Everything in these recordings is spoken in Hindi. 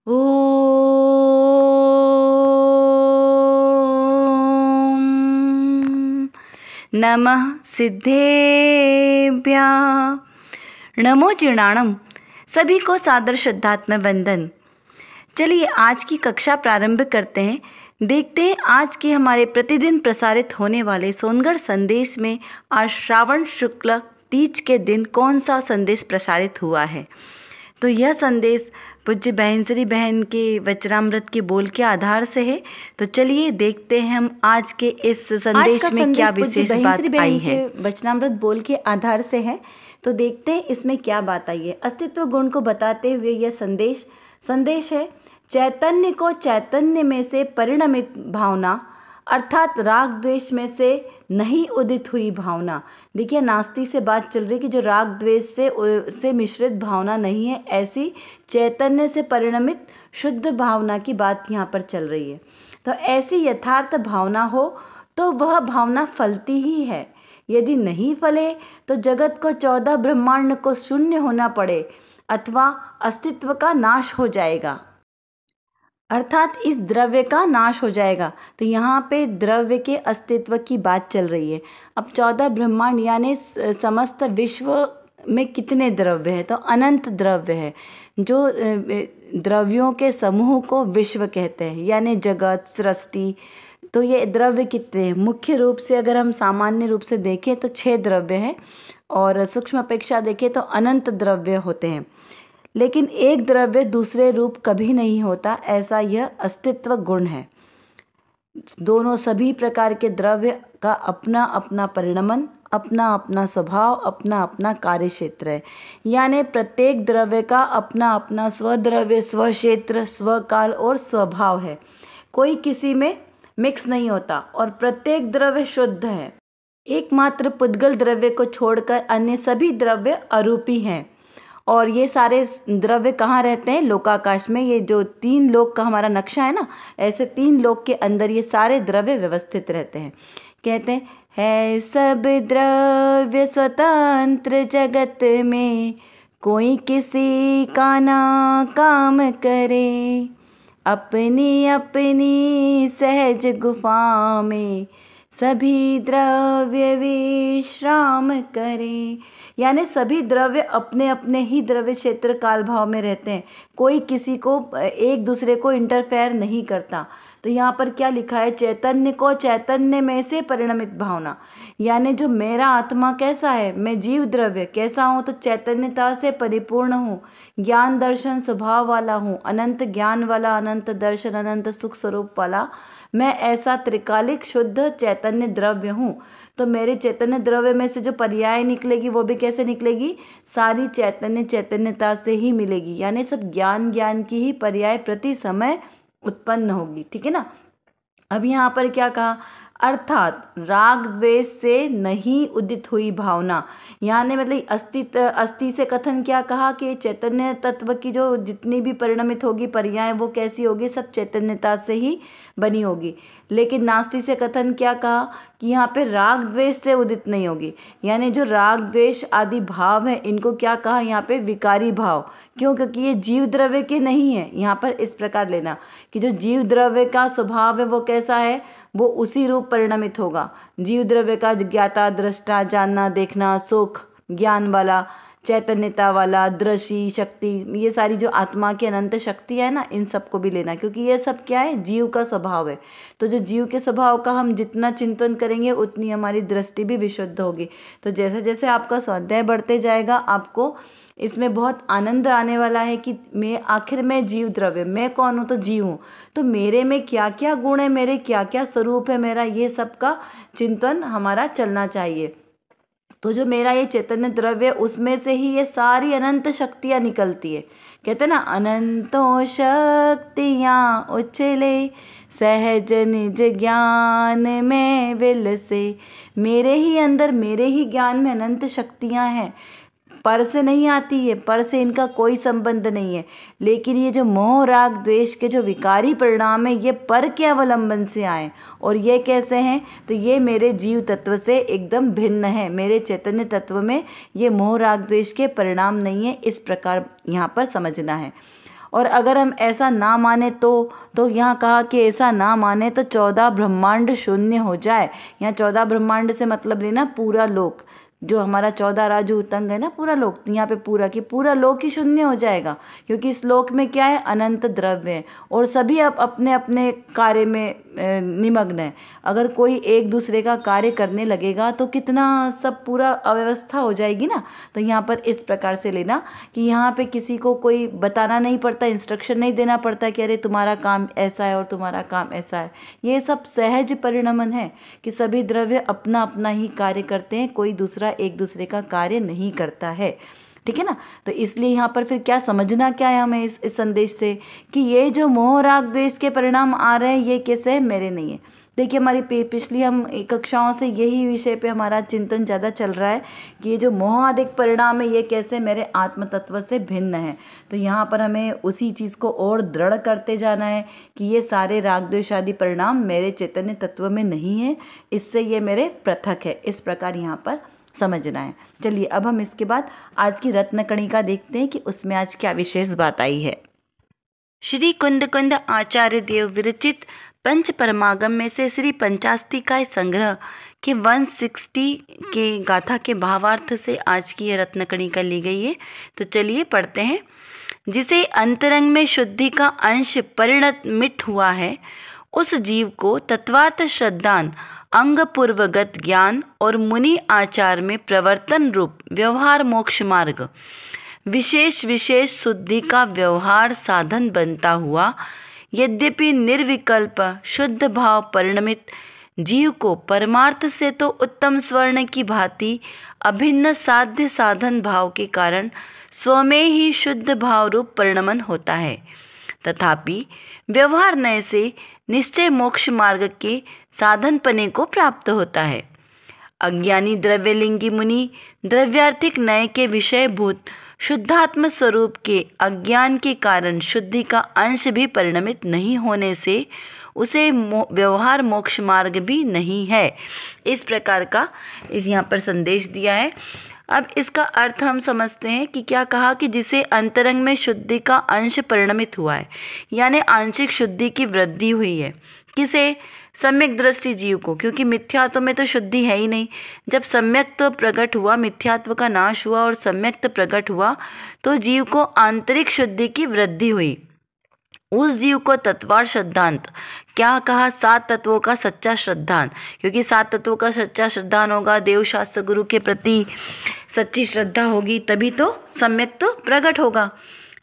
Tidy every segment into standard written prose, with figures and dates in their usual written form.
ॐ नमः सिद्धेभ्यः। नमो जीर्णाणम। सभी को सादर श्रद्धात्मक वंदन। चलिए आज की कक्षा प्रारंभ करते हैं। देखते हैं आज के हमारे प्रतिदिन प्रसारित होने वाले सोनगढ़ संदेश में आज श्रावण शुक्ल तीज के दिन कौन सा संदेश प्रसारित हुआ है। तो यह संदेश पूज्य बहनश्री बहन के वचनामृत के बोल के आधार से है। तो चलिए देखते हैं हम आज के इस संदेश में क्या विशेष बात आई है। वचनामृत बोल के आधार से है, तो देखते हैं इसमें क्या बात आई है। अस्तित्व गुण को बताते हुए यह संदेश है, चैतन्य को चैतन्य में से परिणमित भावना, अर्थात राग द्वेष में से नहीं उदित हुई भावना। देखिए नास्ती से बात चल रही कि जो राग द्वेष से मिश्रित भावना नहीं है, ऐसी चैतन्य से परिणमित शुद्ध भावना की बात यहाँ पर चल रही है। तो ऐसी यथार्थ भावना हो तो वह भावना फलती ही है। यदि नहीं फले तो जगत को 14 ब्रह्मांड को शून्य होना पड़े अथवा अस्तित्व का नाश हो जाएगा, अर्थात इस द्रव्य का नाश हो जाएगा। तो यहाँ पे द्रव्य के अस्तित्व की बात चल रही है। अब 14 ब्रह्मांड यानी समस्त विश्व में कितने द्रव्य हैं, तो अनंत द्रव्य है। जो द्रव्यों के समूह को विश्व कहते हैं, यानी जगत सृष्टि। तो ये द्रव्य कितने हैं? मुख्य रूप से अगर हम सामान्य रूप से देखें तो 6 द्रव्य हैं, और सूक्ष्म अपेक्षा देखें तो अनंत द्रव्य होते हैं। लेकिन एक द्रव्य दूसरे रूप कभी नहीं होता, ऐसा यह अस्तित्व गुण है। दोनों सभी प्रकार के द्रव्य का अपना अपना परिणमन, अपना अपना स्वभाव, अपना अपना कार्य क्षेत्र है। यानी प्रत्येक द्रव्य का अपना अपना स्वद्रव्य, स्वक्षेत्र, स्वकाल और स्वभाव है। कोई किसी में मिक्स नहीं होता और प्रत्येक द्रव्य शुद्ध है। एकमात्र पुद्गल द्रव्य को छोड़कर अन्य सभी द्रव्य अरूपी हैं। और ये सारे द्रव्य कहाँ रहते हैं? लोकाकाश में। ये जो 3 लोक का हमारा नक्शा है ना, ऐसे 3 लोक के अंदर ये सारे द्रव्य व्यवस्थित रहते हैं। कहते हैं, है सब द्रव्य स्वतंत्र जगत में, कोई किसी का ना काम करे, अपनी अपनी सहज गुफा में सभी द्रव्य विश्राम करें। यानी सभी द्रव्य अपने अपने ही द्रव्य क्षेत्र काल भाव में रहते हैं। कोई किसी को एक दूसरे को इंटरफेयर नहीं करता। तो यहाँ पर क्या लिखा है? चैतन्य को चैतन्य में से परिणमित भावना। यानी जो मेरा आत्मा कैसा है, मैं जीव द्रव्य कैसा हूँ, तो चैतन्यता से परिपूर्ण हूँ, ज्ञान दर्शन स्वभाव वाला हूँ, अनंत ज्ञान वाला, अनंत दर्शन, अनंत सुख स्वरूप वाला मैं ऐसा त्रिकालिक शुद्ध चैतन्य द्रव्य हूँ। तो मेरे चैतन्य द्रव्य में से जो पर्याय निकलेगी वो भी कैसे निकलेगी? सारी चैतन्यता से ही मिलेगी। यानी सब ज्ञान की ही पर्याय प्रति समय उत्पन्न होगी। ठीक है ना। अब यहाँ पर क्या कहा? अर्थात राग द्वेष से नहीं उदित हुई भावना। यानी मतलब अस्थि से कथन क्या कहा कि चैतन्य तत्व की जो जितनी भी परिणमित होगी पर्याय वो कैसी होगी? सब चैतन्यता से ही बनी होगी। लेकिन नास्ति से कथन क्या कहा कि यहाँ पे राग द्वेष से उदित नहीं होगी। यानी जो राग द्वेष आदि भाव है इनको क्या कहा यहाँ पे? विकारी भाव। क्यों? क्योंकि ये जीव द्रव्य के नहीं है। यहाँ पर इस प्रकार लेना कि जो जीव द्रव्य का स्वभाव है वो कैसा है? वो उसी रूप परिणमित होगा। जीव द्रव्य का ज्ञाता, दृष्टा, जानना, देखना, सुख, ज्ञान वाला, चैतन्यता वाला, दृष्टि शक्ति, ये सारी जो आत्मा की अनंत शक्ति है ना, इन सबको भी लेना, क्योंकि ये सब क्या है? जीव का स्वभाव है। तो जो जीव के स्वभाव का हम जितना चिंतन करेंगे उतनी हमारी दृष्टि भी विशुद्ध होगी। तो जैसे जैसे आपका स्वाध्याय बढ़ते जाएगा आपको इसमें बहुत आनंद आने वाला है कि मैं आखिर में जीव द्रव्य, मैं कौन हूँ? तो जीव हूँ। तो मेरे में क्या क्या गुण है, मेरे क्या क्या स्वरूप है मेरा, ये सब का चिंतन हमारा चलना चाहिए। तो जो मेरा ये चैतन्य द्रव्य उसमें से ही ये सारी अनंत शक्तियाँ निकलती है। कहते हैं ना, अनंतों शक्तियाँ उछले सहज निज ज्ञान में विलसे। मेरे ही अंदर, मेरे ही ज्ञान में अनंत शक्तियाँ हैं। पर से नहीं आती है, पर से इनका कोई संबंध नहीं है। लेकिन ये जो मोह राग द्वेष के जो विकारी परिणाम है ये पर के अवलंबन से आए। और ये कैसे हैं? तो ये मेरे जीव तत्व से एकदम भिन्न है। मेरे चैतन्य तत्व में ये मोह राग द्वेष के परिणाम नहीं है। इस प्रकार यहाँ पर समझना है। और अगर हम ऐसा ना माने तो यहाँ कहा कि ऐसा ना माने तो 14 ब्रह्मांड शून्य हो जाए। यहाँ 14 ब्रह्मांड से मतलब लेना पूरा लोक, जो हमारा 14 राजू उतंग है ना पूरा लोक, यहाँ पे पूरा की पूरा लोक ही शून्य हो जाएगा, क्योंकि इस लोक में क्या है, अनंत द्रव्य है और सभी अब अपने अपने कार्य में निमग्न है। अगर कोई एक दूसरे का कार्य करने लगेगा तो कितना सब पूरा अव्यवस्था हो जाएगी ना। तो यहाँ पर इस प्रकार से लेना कि यहाँ पे किसी को कोई बताना नहीं पड़ता, इंस्ट्रक्शन नहीं देना पड़ता कि अरे तुम्हारा काम ऐसा है और तुम्हारा काम ऐसा है। ये सब सहज परिणमन है कि सभी द्रव्य अपना अपना ही कार्य करते हैं, कोई दूसरा एक दूसरे का कार्य नहीं करता है। ठीक है ना। तो इसलिए यहाँ पर फिर क्या समझना क्या है हमें इस संदेश से कि ये जो मोह राग द्वेष के परिणाम आ रहे हैं ये कैसे है, मेरे नहीं है। देखिए हमारी पिछली हम कक्षाओं से यही विषय पे हमारा चिंतन ज़्यादा चल रहा है कि ये जो मोह आदि परिणाम है ये कैसे मेरे आत्म तत्व से भिन्न है। तो यहाँ पर हमें उसी चीज़ को और दृढ़ करते जाना है कि ये सारे राग द्वेष आदि परिणाम मेरे चैतन्य तत्व में नहीं है, इससे ये मेरे पृथक है। इस प्रकार यहाँ पर समझना है। चलिए अब हम इसके बाद आज की रत्नकणिका देखते हैं कि उसमें आज क्या विशेष बात आई है। श्री कुंद कुंद आचार्य देव विरचित पंच परमागम में से श्री पंचास्तिकाय संग्रह के 160 के गाथा के भावार्थ से आज की यह रत्नकणिका ली गई है। तो चलिए पढ़ते हैं। जिसे अंतरंग में शुद्धि का अंश परिणमित हुआ है, उस जीव को तत्वार्थ श्रद्धान अंग पूर्वगत ज्ञान और मुनि आचार में प्रवर्तन रूप व्यवहार मोक्ष मार्ग विशेष विशेष शुद्धि का व्यवहार साधन बनता हुआ, यद्यपि निर्विकल्प शुद्ध भाव परिणमित जीव को परमार्थ से तो उत्तम स्वर्ण की भांति अभिन्न साध्य साधन भाव के कारण स्वमें ही शुद्ध भाव रूप परिणमन होता है। तथापि व्यवहार नय से निश्चय मोक्ष मार्ग के साधनपने को प्राप्त होता है। अज्ञानी द्रव्यलिंगी मुनि द्रव्यार्थिक नय के विषयभूत शुद्धात्म स्वरूप के अज्ञान के कारण शुद्धि का अंश भी परिणमित नहीं होने से उसे व्यवहार मोक्ष मार्ग भी नहीं है। इस प्रकार का यहाँ पर संदेश दिया है। अब इसका अर्थ हम समझते हैं कि क्या कहा कि जिसे अंतरंग में शुद्धि का अंश परिणमित हुआ है, यानी आंशिक शुद्धि की वृद्धि हुई है। किसे? सम्यक दृष्टि जीव को, क्योंकि मिथ्यात्व में तो शुद्धि है ही नहीं। जब सम्यक्त्व प्रकट हुआ, मिथ्यात्व का नाश हुआ और सम्यक्त्व प्रकट हुआ तो जीव को आंतरिक शुद्धि की वृद्धि हुई। उस जीव को तत्वार श्रद्धांत, क्या कहा? 7 तत्वों का सच्चा श्रद्धान, क्योंकि 7 तत्वों का सच्चा श्रद्धान होगा, देव शास्त्र गुरु के प्रति सच्ची श्रद्धा होगी, तभी तो सम्यक तो प्रकट होगा,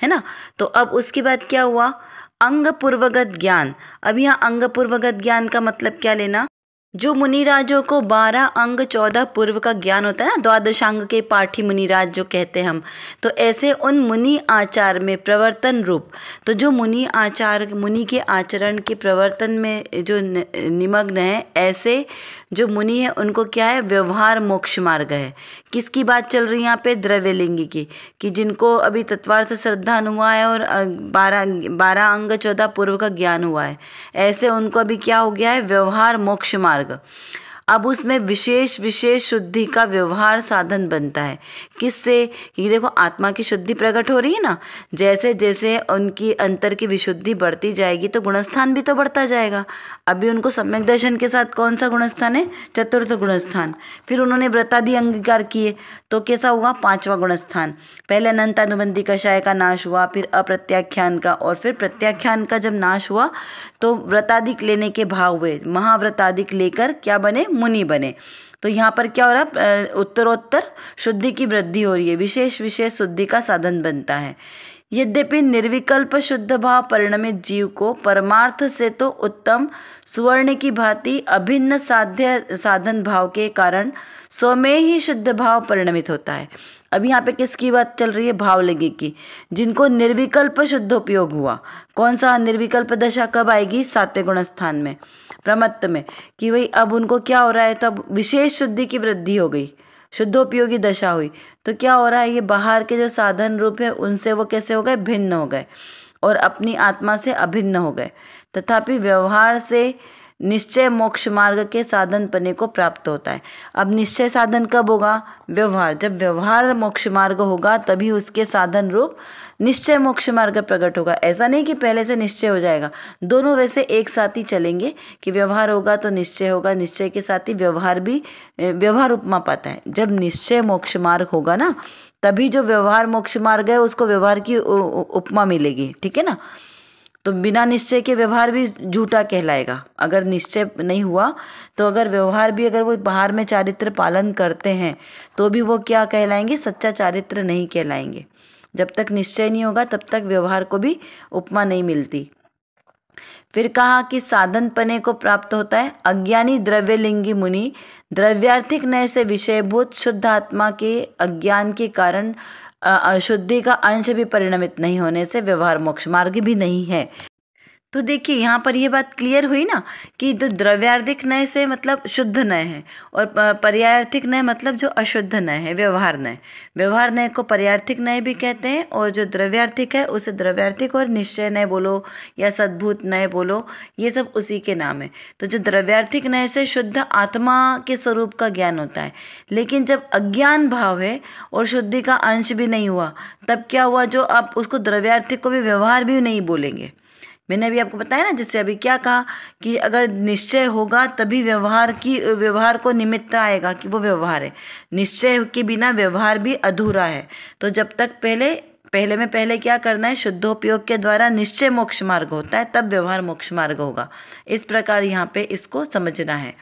है ना। तो अब उसके बाद क्या हुआ? अंग पूर्वगत ज्ञान। अब यहाँ अंग पूर्वगत ज्ञान का मतलब क्या लेना? जो मुनिराजों को 12 अंग 14 पूर्व का ज्ञान होता है ना, द्वादशांग के पाठी मुनिराज जो कहते हैं हम, तो ऐसे उन मुनि आचार में प्रवर्तन रूप, तो जो मुनि आचार, मुनि के आचरण के प्रवर्तन में जो निमग्न है, ऐसे जो मुनि है उनको क्या है? व्यवहार मोक्ष मार्ग है। किसकी बात चल रही है यहाँ पे? द्रव्यलिंगी की, कि जिनको अभी तत्वार्थ श्रद्धान हुआ है और 12 अंग 14 पूर्व का ज्ञान हुआ है, ऐसे उनको अभी क्या हो गया है? व्यवहार मोक्ष मार्ग। अब उसमें विशेष विशेष शुद्धि का व्यवहार साधन बनता है। किससे? कि देखो आत्मा की शुद्धि प्रकट हो रही है ना, जैसे जैसे उनकी अंतर की विशुद्धि बढ़ती जाएगी तो गुणस्थान भी तो बढ़ता जाएगा। अभी उनको सम्यक दर्शन के साथ कौन सा गुणस्थान है? चतुर्थ गुणस्थान। फिर उन्होंने व्रतादि अंगीकार किए तो कैसा हुआ? 5वां गुणस्थान। पहले अनंतानुबंधी कषाय का नाश हुआ, फिर अप्रत्याख्यान का, और फिर प्रत्याख्यान का जब नाश हुआ तो व्रतादिक लेने के भाव हुए, महाव्रतादिक लेकर क्या बने? मुनि बने। तो यहाँ पर क्या हो रहा है? उत्तरोत्तर शुद्धि की वृद्धि हो रही है, विशेष विशेष शुद्धि का साधन बनता है। यद्यपि निर्विकल्प शुद्ध भाव परिणमित जीव को परमार्थ से तो उत्तम सुवर्ण की भांति अभिन्न साध्य साधन भाव के कारण स्वमें ही शुद्ध भाव परिणमित होता है। अब यहाँ पे किसकी बात चल रही है? भावलिंगी की, जिनको निर्विकल्प शुद्धोपयोग हुआ। कौन सा निर्विकल्प दशा कब आएगी? 7वें गुणस्थान में, प्रमत्त में, कि भाई अब उनको क्या हो रहा है? तो अब विशेष शुद्धि की वृद्धि हो गई, शुद्धोपयोगी दशा हुई। तो क्या हो रहा है? ये बाहर के जो साधन रूप है उनसे वो कैसे हो गए? भिन्न हो गए और अपनी आत्मा से अभिन्न हो गए। तथापि व्यवहार से निश्चय मोक्ष मार्ग के साधन पने को प्राप्त होता है। अब निश्चय साधन कब होगा? व्यवहार। जब व्यवहार मोक्ष मार्ग होगा तभी उसके साधन रूप निश्चय मोक्ष मार्ग प्रकट होगा। ऐसा नहीं कि पहले से निश्चय हो जाएगा, दोनों वैसे एक साथ ही चलेंगे कि व्यवहार होगा तो निश्चय होगा, निश्चय के साथ ही व्यवहार भी व्यवहार उपमा पाता है। जब निश्चय मोक्ष मार्ग होगा ना, तभी जो व्यवहार मोक्ष मार्ग है उसको व्यवहार की उपमा मिलेगी, ठीक है ना। तो बिना निश्चय के व्यवहार भी झूठा कहलाएगा। अगर निश्चय नहीं हुआ तो अगर व्यवहार भी अगर वो बाहर में चारित्र पालन करते हैं तो भी वो क्या कहलाएंगे? सच्चा चारित्र नहीं कहलाएंगे। जब तक निश्चय नहीं होगा तब तक व्यवहार को भी उपमा नहीं मिलती। फिर कहा कि साधन पने को प्राप्त होता है अज्ञानी द्रव्यलिंगी मुनि द्रव्यार्थिक नय से विषयभूत शुद्ध आत्मा के अज्ञान के कारण अशुद्धि का अंश भी परिणमित नहीं होने से व्यवहार मोक्ष मार्ग भी नहीं है। तो देखिए यहाँ पर ये बात क्लियर हुई ना कि जो द्रव्यार्थिक नय से मतलब शुद्ध नय है और पर्यायार्थिक नय मतलब जो अशुद्ध नय है, व्यवहार नय। व्यवहार नय को पर्यायार्थिक नय भी कहते हैं और जो द्रव्यार्थिक है उसे द्रव्यार्थिक और निश्चय नय बोलो या सद्भूत नय बोलो, ये सब उसी के नाम है। तो जो द्रव्यार्थिक नय से शुद्ध आत्मा के स्वरूप का ज्ञान होता है, लेकिन जब अज्ञान भाव है और शुद्धि का अंश भी नहीं हुआ तब क्या हुआ? जो आप उसको द्रव्यार्थिक को भी व्यवहार भी नहीं बोलेंगे। मैंने अभी आपको बताया ना, जैसे अभी क्या कहा कि अगर निश्चय होगा तभी व्यवहार को निमित्त आएगा कि वो व्यवहार है। निश्चय के बिना व्यवहार भी अधूरा है। तो जब तक पहले क्या करना है? शुद्धोपयोग के द्वारा निश्चय मोक्ष मार्ग होता है, तब व्यवहार मोक्ष मार्ग होगा। इस प्रकार यहाँ पे इसको समझना है।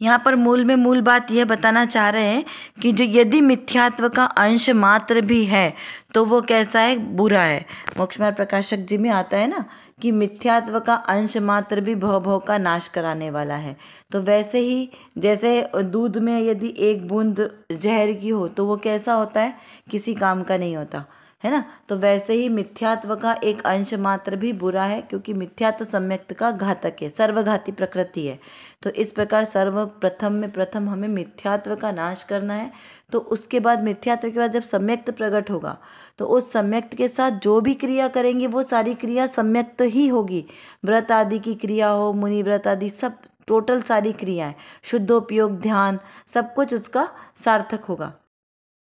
यहाँ पर मूल बात यह बताना चाह रहे हैं कि जो यदि मिथ्यात्व का अंश मात्र भी है तो वो कैसा है? बुरा है। मोक्ष मार्ग प्रकाशक जी में आता है ना कि मिथ्यात्व का अंश मात्र भी भव का नाश कराने वाला है। तो वैसे ही जैसे दूध में यदि एक बूंद जहर की हो तो वो कैसा होता है? किसी काम का नहीं होता है ना। तो वैसे ही मिथ्यात्व का एक अंश मात्र भी बुरा है, क्योंकि मिथ्यात्व सम्यक्त का घातक है, सर्वघाती प्रकृति है। तो इस प्रकार सर्वप्रथम हमें मिथ्यात्व का नाश करना है। तो उसके बाद मिथ्यात्व के बाद जब सम्यक्त प्रकट होगा तो उस सम्यक्त के साथ जो भी क्रिया करेंगे वो सारी क्रिया सम्यक्त ही होगी। व्रत आदि की क्रिया हो, मुनि व्रत आदि, सब टोटल सारी क्रियाएं, शुद्धोपयोग, ध्यान, सब कुछ उसका सार्थक होगा।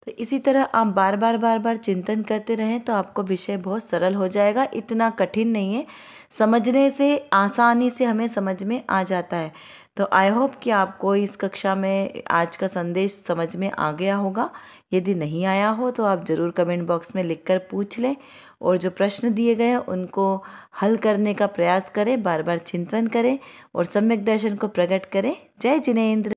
तो इसी तरह आप बार बार चिंतन करते रहें तो आपको विषय बहुत सरल हो जाएगा। इतना कठिन नहीं है, समझने से आसानी से हमें समझ में आ जाता है। तो आई होप कि आपको इस कक्षा में आज का संदेश समझ में आ गया होगा। यदि नहीं आया हो तो आप ज़रूर कमेंट बॉक्स में लिखकर पूछ लें और जो प्रश्न दिए गए हैं उनको हल करने का प्रयास करें, बार बार चिंतन करें और सम्यक दर्शन को प्रकट करें। जय जिनेंद्र।